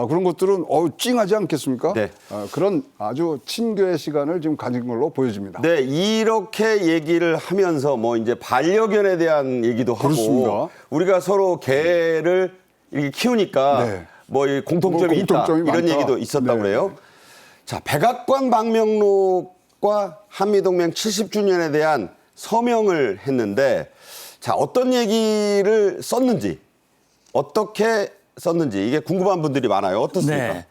그런 것들은 찡하지 않겠습니까? 네. 그런 아주 친교의 시간을 지금 가진 걸로 보여집니다. 네, 이렇게 얘기를 하면서 뭐 이제 반려견에 대한 얘기도 그렇습니다. 하고 우리가 서로 개를 이렇게 키우니까 네. 뭐 이 공통점이 있다 공통점이 이런 많다. 얘기도 있었다고 네. 그래요. 자, 백악관 방명록과 한미동맹 70주년에 대한 서명을 했는데 자, 어떤 얘기를 썼는지 어떻게 썼는지 이게 궁금한 분들이 많아요. 어떻습니까? 네.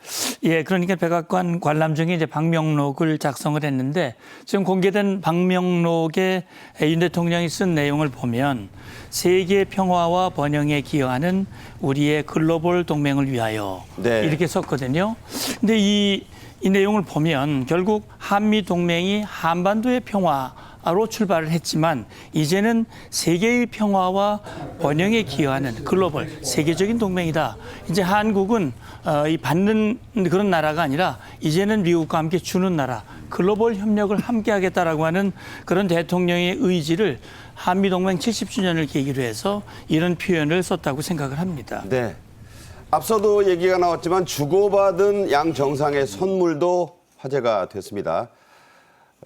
예, 그러니까 백악관 관람 중에 이제 방명록을 작성을 했는데 지금 공개된 방명록에 윤 대통령이 쓴 내용을 보면 세계 평화와 번영에 기여하는 우리의 글로벌 동맹을 위하여 네. 이렇게 썼거든요. 근데 이 내용을 보면 결국 한미 동맹이 한반도의 평화로 출발을 했지만 이제는 세계의 평화와 번영에 기여하는 글로벌 세계적인 동맹이다. 이제 한국은 이 받는 그런 나라가 아니라 이제는 미국과 함께 주는 나라, 글로벌 협력을 함께 하겠다라고 하는 그런 대통령의 의지를 한미동맹 70주년을 계기로 해서 이런 표현을 썼다고 생각을 합니다. 네. 앞서도 얘기가 나왔지만 주고받은 양 정상의 선물도 화제가 됐습니다.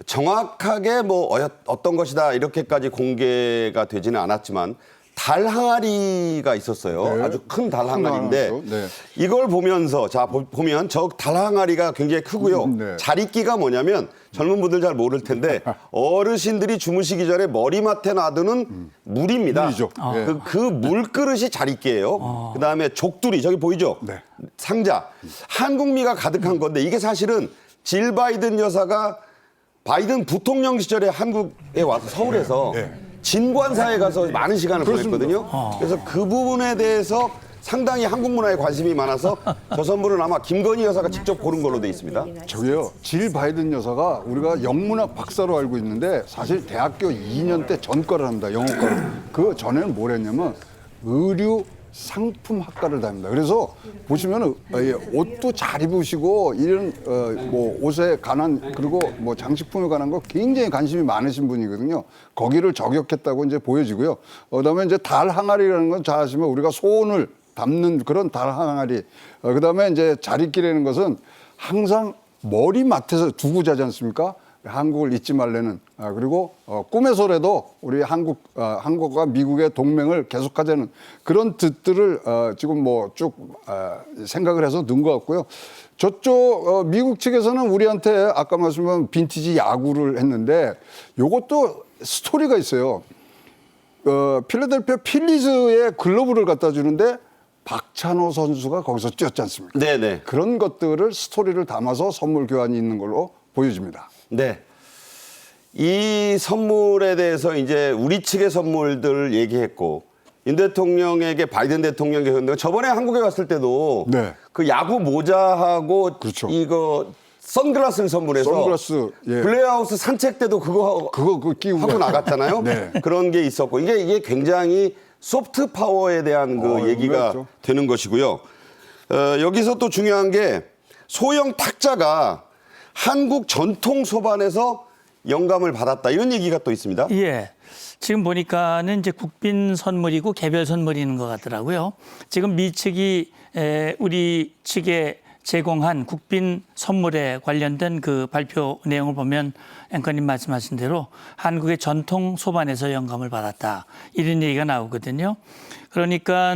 정확하게 뭐 어떤 것이다 이렇게까지 공개가 되지는 않았지만 달 항아리가 있었어요. 네. 아주 큰 달 항아리인데 큰 네. 이걸 보면서 자 보면 저 달 항아리가 굉장히 크고요. 네. 자릿기가 뭐냐면 젊은 분들 잘 모를 텐데 어르신들이 주무시기 전에 머리맡에 놔두는 물입니다. 물이죠. 네. 그 물그릇이 자릿기예요. 그다음에 족두리 저기 보이죠? 네. 상자. 한국미가 가득한 건데 이게 사실은 질 바이든 여사가 바이든 부통령 시절에 한국에 와서 서울에서 진관사에 가서 많은 시간을 보냈거든요. 그래서 그 부분에 대해서 상당히 한국 문화에 관심이 많아서 저 선물은 아마 김건희 여사가 직접 고른 걸로 돼 있습니다. 저기요, 질 바이든 여사가 우리가 영문학 박사로 알고 있는데 사실 대학교 2년 때 전과를 합니다. 영어과를. 그 전에는 뭘 했냐면 의류 상품학과를 다닙니다. 그래서 보시면은 옷도 잘 입으시고 이런 뭐 옷에 관한 그리고 뭐 장식품에 관한 거 굉장히 관심이 많으신 분이거든요. 거기를 저격했다고 이제 보여지고요. 그다음에 이제 달 항아리라는 건 잘 아시면 우리가 소원을 담는 그런 달 항아리. 그다음에 이제 자릿기라는 것은 항상 머리맡에서 두고 자지 않습니까? 한국을 잊지 말라는. 그리고 꿈에서라도 우리 한국과 미국의 동맹을 계속하자는 그런 뜻들을 지금 뭐 쭉 생각을 해서 넣은 것 같고요. 저쪽 미국 측에서는 우리한테 아까 말씀한 빈티지 야구를 했는데 요것도 스토리가 있어요. 필라델피아 필리즈에 글러브를 갖다 주는데 박찬호 선수가 거기서 뛰었지 않습니까? 네네. 그런 것들을 스토리를 담아서 선물 교환이 있는 걸로 보여집니다. 네. 이 선물에 대해서 이제 우리 측의 선물들을 얘기했고 윤 대통령에게 바이든 대통령이 했는데 저번에 한국에 갔을 때도 네. 그 야구 모자하고 그렇죠. 이거 선글라스를 선물해서 선글라스, 예. 블레하우스 산책 때도 그거 끼고 하고 나갔잖아요. 네. 그런 게 있었고 이게 굉장히 소프트 파워에 대한 그 얘기가 유명했죠. 되는 것이고요. 여기서 또 중요한 게 소형 탁자가 한국 전통 소반에서 영감을 받았다 이런 얘기가 또 있습니다. 예. 지금 보니까는 이제 국빈 선물이고 개별 선물인 것 같더라고요. 지금 미 측이 우리 측에 제공한 국빈 선물에 관련된 그 발표 내용을 보면 앵커님 말씀하신 대로 한국의 전통 소반에서 영감을 받았다. 이런 얘기가 나오거든요. 그러니까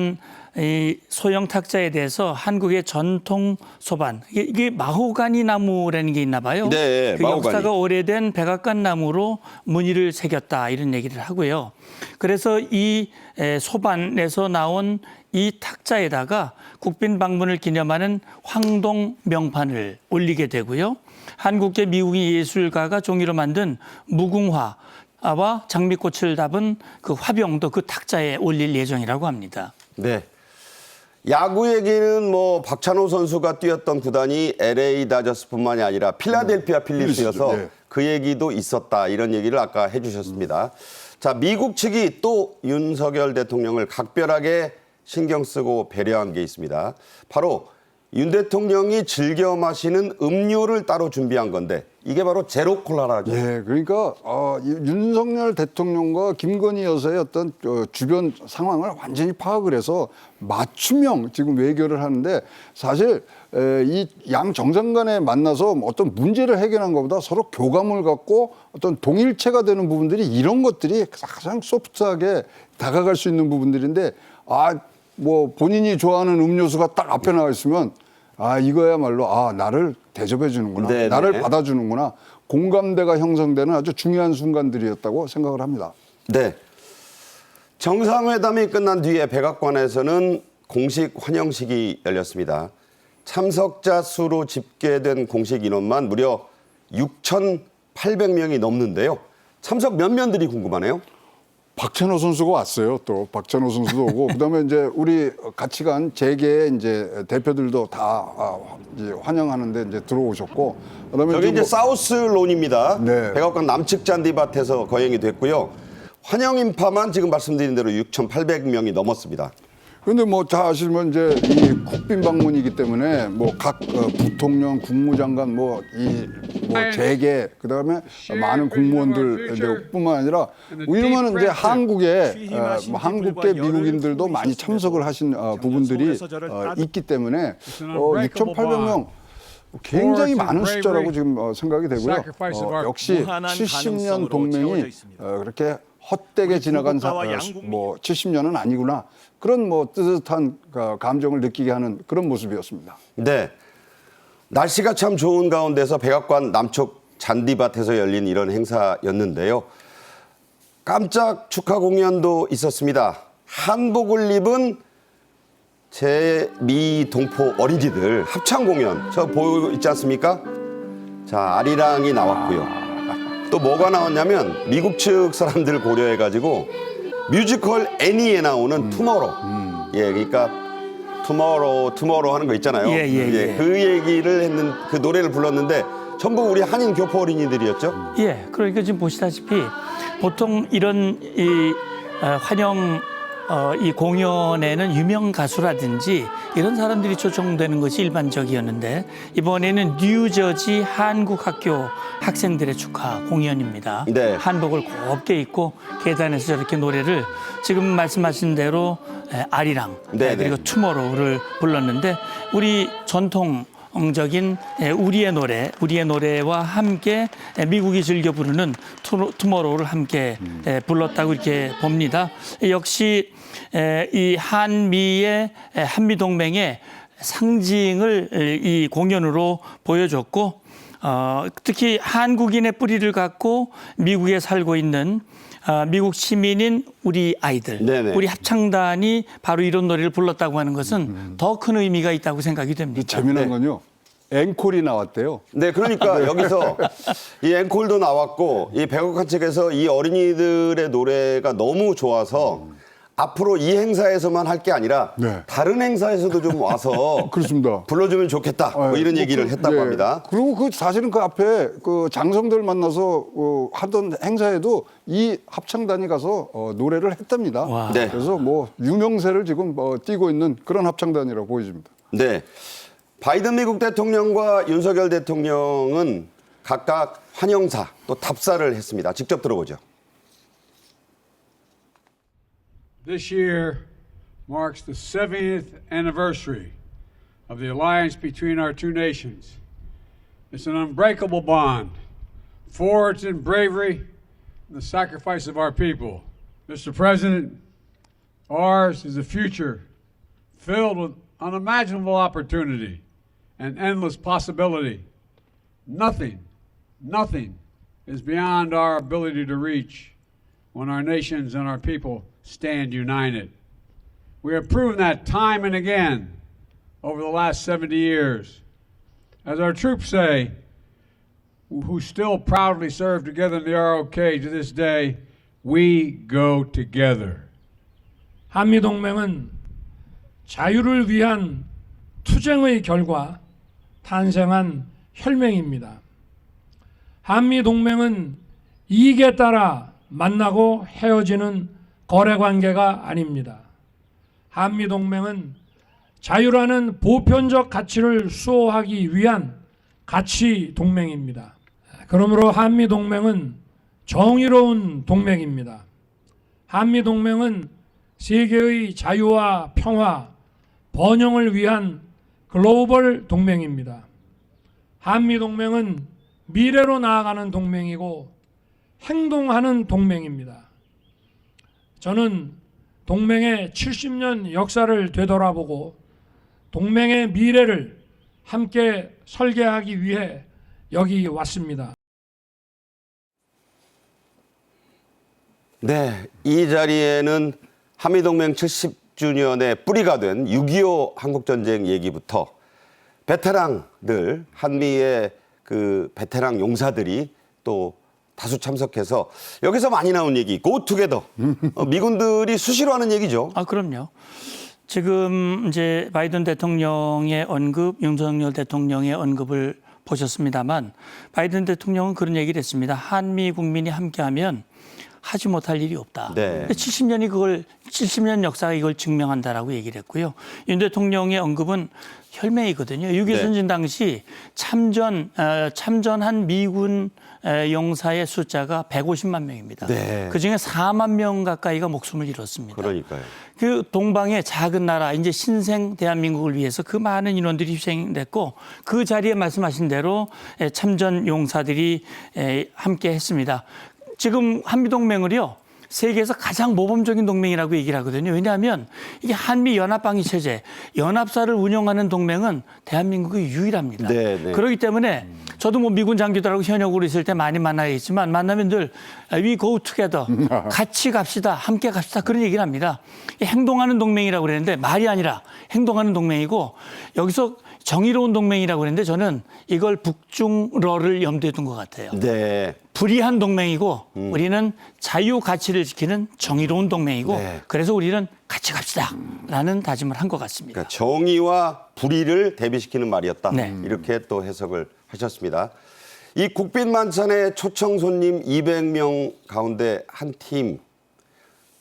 이 소형 탁자에 대해서 한국의 전통 소반 이게 마호가니 나무라는 게 있나 봐요. 네, 그 마호가니. 역사가 오래된 백악관 나무로 무늬를 새겼다 이런 얘기를 하고요. 그래서 이 소반에서 나온 이 탁자에다가 국빈 방문을 기념하는 황동 명판을 올리게 되고요. 한국계 미국인 예술가가 종이로 만든 무궁화와 장미꽃을 담은 그 화병도 그 탁자에 올릴 예정이라고 합니다. 네. 야구 얘기는 뭐 박찬호 선수가 뛰었던 구단이 LA 다저스뿐만이 아니라 필라델피아 필리스여서 네. 그 얘기도 있었다 이런 얘기를 아까 해주셨습니다. 자, 미국 측이 또 윤석열 대통령을 각별하게 신경 쓰고 배려한 게 있습니다. 바로 윤 대통령이 즐겨 마시는 음료를 따로 준비한 건데 이게 바로 제로 콜라라죠. 예, 그러니까 윤석열 대통령과 김건희 여사의 어떤 주변 상황을 완전히 파악을 해서 맞춤형 지금 외교를 하는데 사실 이 양 정상 간에 만나서 어떤 문제를 해결한 것보다 서로 교감을 갖고 어떤 동일체가 되는 부분들이 이런 것들이 가장 소프트하게 다가갈 수 있는 부분들인데 뭐 본인이 좋아하는 음료수가 딱 앞에 나와 있으면 이거야말로 나를 대접해 주는구나. 네네. 나를 받아주는구나. 공감대가 형성되는 아주 중요한 순간들이었다고 생각을 합니다. 네. 정상회담이 끝난 뒤에 백악관에서는 공식 환영식이 열렸습니다. 참석자 수로 집계된 공식 인원만 무려 6,800명이 넘는데요. 참석 몇몇들이 궁금하네요. 박찬호 선수가 왔어요. 또 박찬호 선수도 오고 그다음에 이제 우리 같이 간 재계의 이제 대표들도 다 이제 환영하는데 이제 들어오셨고 그다음에 저기 이제 사우스론입니다. 네. 백악관 남측 잔디밭에서 거행이 됐고요. 환영 인파만 지금 말씀드린 대로 6,800명이 넘었습니다. 그런데 뭐 잘 아시면 이제 이 국빈 방문이기 때문에 뭐 각 부통령, 국무장관, 뭐 재계, 그다음에 많은 공무원들 이제 뿐만 아니라 이러면 이제 한국에 한국계 미국인들도 많이 참석을 하신 부분들이 있기 때문에 6,800명. 굉장히 많은 숫자라고 지금 생각이 되고요. 역시 70년 동맹이 그렇게 헛되게 지나간 국가와 양국민 뭐 70년은 아니구나. 그런 뭐 뜨뜻한 감정을 느끼게 하는 그런 모습이었습니다. 네. 날씨가 참 좋은 가운데서 백악관 남쪽 잔디밭에서 열린 이런 행사였는데요. 깜짝 축하 공연도 있었습니다. 한복을 입은 제2 동포 어린이들 합창 공연 저 보고 있지 않습니까? 자, 아리랑이 나왔고요. 또 뭐가 나왔냐면 미국 측 사람들 고려해가지고 뮤지컬 애니에 나오는 투모로우. 예, 그러니까 투모로우 하는 거 있잖아요. 예. 그 얘기를 했는 그 노래를 불렀는데 전부 우리 한인 교포 어린이들이었죠. 예, 그러니까 지금 보시다시피 보통 이런 환영 이 공연에는 유명 가수라든지 이런 사람들이 초청되는 것이 일반적이었는데 이번에는 뉴저지 한국학교 학생들의 축하 공연입니다. 네. 한복을 곱게 입고 계단에서 저렇게 노래를 지금 말씀하신 대로 아리랑 네, 그리고 네. 투모로우를 불렀는데 우리 전통적인 우리의 노래와 함께 미국이 즐겨 부르는 투모로우를 함께 불렀다고 이렇게 봅니다. 역시 이 한미의 한미동맹의 상징을 이 공연으로 보여줬고 특히 한국인의 뿌리를 갖고 미국에 살고 있는 미국 시민인 우리 아이들, 네네. 우리 합창단이 바로 이런 노래를 불렀다고 하는 것은 더 큰 의미가 있다고 생각이 됩니다. 재미난 건요. 앵콜이 나왔대요. 네, 그러니까 여기서 이 앵콜도 나왔고 이 백악관 측에서 이 어린이들의 노래가 너무 좋아서 앞으로 이 행사에서만 할 게 아니라 네. 다른 행사에서도 좀 와서 그렇습니다. 불러주면 좋겠다. 뭐 이런 얘기를 했다고 예. 합니다. 그리고 사실은 그 앞에 그 장성들 만나서 하던 행사에도 이 합창단이 가서 노래를 했답니다. 와. 네. 그래서 뭐 유명세를 지금 띠고 있는 그런 합창단이라고 보여집니다. 네. 바이든 미국 대통령과 윤석열 대통령은 각각 환영사 또 답사를 했습니다. 직접 들어보죠. This year marks the 70th anniversary of the alliance between our two nations. It's an unbreakable bond, forged in bravery and the sacrifice of our people. Mr. President, ours is a future filled with unimaginable opportunity and endless possibility. Nothing is beyond our ability to reach when our nations and our people stand united. We have proven that time and again over the last 70 years. As our troops say, who still proudly serve together in the ROK to this day, we go together. 한미동맹은 자유를 위한 투쟁의 결과 탄생한 혈맹입니다. 한미동맹은 이익에 따라 만나고 헤어지는 거래관계가 아닙니다. 한미동맹은 자유라는 보편적 가치를 수호하기 위한 가치 동맹입니다. 그러므로 한미동맹은 정의로운 동맹입니다. 한미동맹은 세계의 자유와 평화, 번영을 위한 글로벌 동맹입니다. 한미동맹은 미래로 나아가는 동맹이고 행동하는 동맹입니다. 저는 동맹의 70년 역사를 되돌아보고 동맹의 미래를 함께 설계하기 위해 여기 왔습니다. 네, 이 자리에는 한미동맹 70주년의 뿌리가 된 6.25 한국전쟁 얘기부터 베테랑들, 한미의 그 베테랑 용사들이 또 다수 참석해서 여기서 많이 나온 얘기, 고투게더. 미군들이 수시로 하는 얘기죠. 아, 그럼요. 지금 이제 바이든 대통령의 언급, 윤석열 대통령의 언급을 보셨습니다만 바이든 대통령은 그런 얘기를 했습니다. 한미 국민이 함께하면 하지 못할 일이 없다. 네. 70년 역사가 이걸 증명한다라고 얘기를 했고요. 윤 대통령의 언급은 혈맹이거든요. 6.25 네. 선진 당시 참전한 미군 용사의 숫자가 150만 명입니다. 네. 그중에 4만 명 가까이가 목숨을 잃었습니다. 그러니까요. 그 동방의 작은 나라, 이제 신생 대한민국을 위해서 그 많은 인원들이 희생됐고 그 자리에 말씀하신 대로 참전 용사들이 함께 했습니다. 지금 한미동맹을요, 세계에서 가장 모범적인 동맹이라고 얘기를 하거든요. 왜냐하면 이게 한미 연합방위 체제, 연합사를 운영하는 동맹은 대한민국이 유일합니다. 네, 네. 그렇기 때문에 저도 뭐 미군 장교들하고 현역으로 있을 때 많이 만나야겠지만 만나면 늘 we go together, 같이 갑시다, 함께 갑시다 그런 얘기를 합니다. 행동하는 동맹이라고 그랬는데 말이 아니라 행동하는 동맹이고 여기서 정의로운 동맹이라고 그랬는데 저는 이걸 북중러를 염두에 둔 것 같아요. 네. 불의한 동맹이고 우리는 자유 가치를 지키는 정의로운 동맹이고 네. 그래서 우리는 같이 갑시다라는 다짐을 한 것 같습니다. 그러니까 정의와 불의를 대비시키는 말이었다. 네. 이렇게 또 해석을 하셨습니다. 이 국빈 만찬의 초청 손님 200명 가운데 한 팀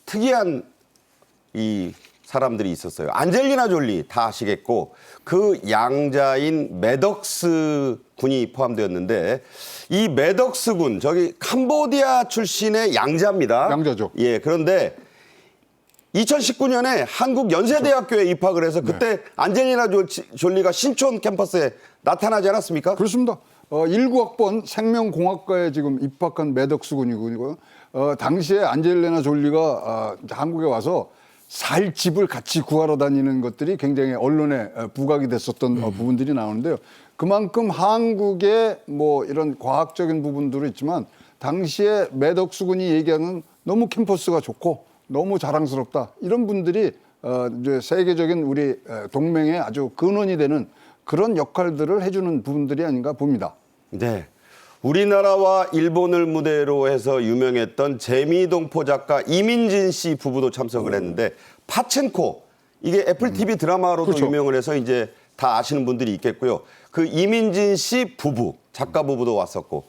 특이한 이 사람들이 있었어요. 안젤리나 졸리 다 아시겠고 그 양자인 매덕스 군이 포함되었는데 이 매덕스 군 저기 캄보디아 출신의 양자입니다. 양자죠. 예, 그런데 2019년에 한국 연세대학교에 입학을 해서 그때 안젤리나 졸리가 신촌 캠퍼스에 나타나지 않았습니까? 그렇습니다. 19학번 생명공학과에 지금 입학한 매덕스 군이고요. 당시에 안젤리나 졸리가 한국에 와서 살 집을 같이 구하러 다니는 것들이 굉장히 언론에 부각이 됐었던 부분들이 나오는데요. 그만큼 한국의 뭐 이런 과학적인 부분들은 있지만 당시에 매덕스 군이 얘기하는 너무 캠퍼스가 좋고 너무 자랑스럽다. 이런 분들이 이제 세계적인 우리 동맹의 아주 근원이 되는 그런 역할들을 해주는 부분들이 아닌가 봅니다. 네. 우리나라와 일본을 무대로 해서 유명했던 재미동포 작가 이민진 씨 부부도 참석을 했는데 파첸코 이게 애플 TV 드라마로도 그렇죠. 유명을 해서 이제 다 아시는 분들이 있겠고요. 그 이민진 씨 부부, 작가 부부도 왔었고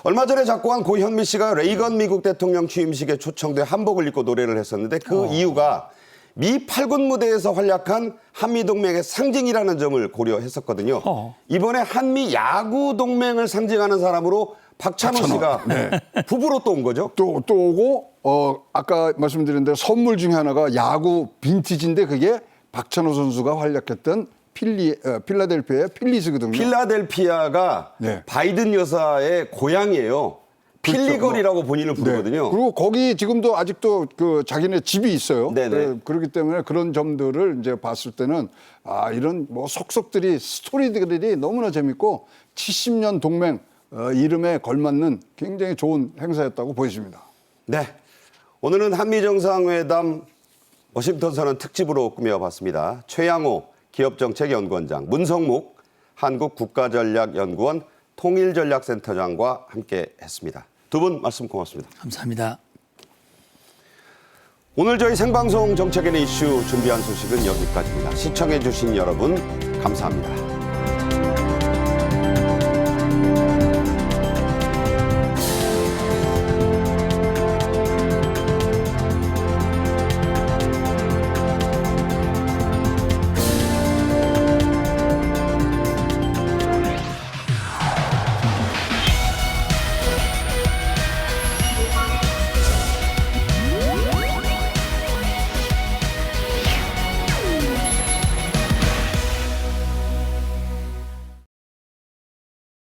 얼마 전에 작곡한 고현미 씨가 레이건 미국 대통령 취임식에 초청돼 한복을 입고 노래를 했었는데 그 이유가 미 8군 무대에서 활약한 한미동맹의 상징이라는 점을 고려했었거든요. 이번에 한미 야구 동맹을 상징하는 사람으로 박찬호 씨가 부부로 또 온 거죠. 또 오고 아까 말씀드린 대로 선물 중에 하나가 야구 빈티지인데 그게 박찬호 선수가 활약했던 필라델피아의 필리스거든요. 필라델피아가 네. 바이든 여사의 고향이에요. 필리건이라고 본인을 부르거든요. 그리고 거기 지금도 아직도 그 자기네 집이 있어요. 네네. 그렇기 때문에 그런 점들을 이제 봤을 때는 이런 뭐 속속들이 스토리들이 너무나 재밌고 70년 동맹 이름에 걸맞는 굉장히 좋은 행사였다고 보여집니다. 네. 오늘은 한미정상회담 워싱턴 선언 특집으로 꾸며봤습니다. 최양호 기업정책연구원장, 문성묵 한국국가전략연구원 통일전략센터장과 함께 했습니다. 두 분 말씀 고맙습니다. 감사합니다. 오늘 저희 생방송 정책인의 이슈 준비한 소식은 여기까지입니다. 시청해 주신 여러분 감사합니다.